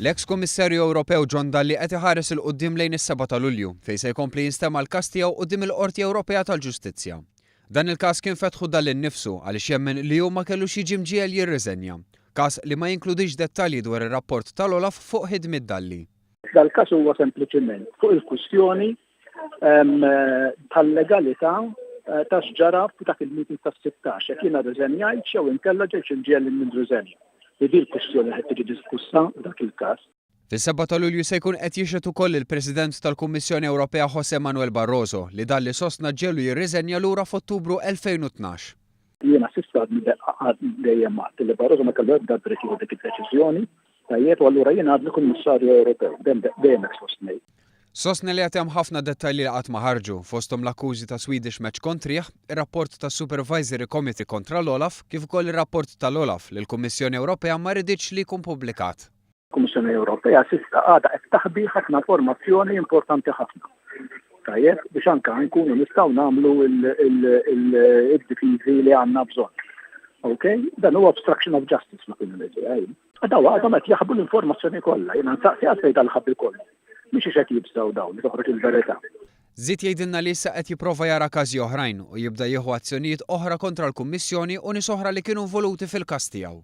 L-eks Kummissarju Ewropew John Dalli qed iħares il quddiem lejn is-7 ta' Lulju fejn se jkompli jinstema' l-każ tiegħu quddiem il-Qorti Ewropea tal-Ġustizzja. Dan il-każ kien fetħu Dalli nnifsu għaliex jemmen li hu ma kellux jiġi mġiegħel jirriżenja. Każ li ma jinkludix dettalji dwar ir-rapport tal-Olaf fuq ħidmiet Dalli. Dal-każ huwa sempliċement fuq il-kwistjoni tal-legalità ta' x'ġara f'dak il-meeting tas-16 jekk jiena rriżenjajt jew inkella ġejx imġiegħel li nirriżenja. Di l-kwistjoni qed tiġi diskussa dak il-każ. Fis-7 ta' Lulju se jkun qed jixred ukoll il-President tal-Kummissjoni Ewropea José Manuel Barroso li Dalli sostna ġielu jirriżenja lura f'Ottubru 2012. Jiena s'issa dejjem għadt li Barroso ma kellu ebda dritt jieħu dik id-deċiżjoni, tajjeb u allura jiena għadni Kummissarju Ewropew dejjem hekk sostnejt. Sostni li hemm ħafna dettalji li qatt ma ħarġu fosthom l-akkużi ta' Swedish Match kontrih, ir-rapport tas Supervisory Committee kontra l-Olaf kif ukoll ir-rapport tal-Olaf li l-Kummissjoni Ewropea ma rriditx li jkun pubblikat. Kummissjoni Ewropea s'issa għadha qed taħbi ħafna informazzjoni importanti ħafna. Tajjeb biex anke nkunu nistgħu nagħmlu il-difiżi li għandna bżonn. Okay? Dan huwa obstruction of justice ma kienu ngħidu. Għadhom qed jaħbu l-informazzjoni kollha, jiena nsaqsi għalfejn tal-ħabbi kollu. Mhix qed jibżgħu dawn li toħroġ il-verità. Żied jgħidilna li issa qed jipprova jara każi oħrajn u jibda jieħu azzjonijiet oħra kontra l-Kummissjoni u nies oħra li kienu involuti fil-każ tiegħu.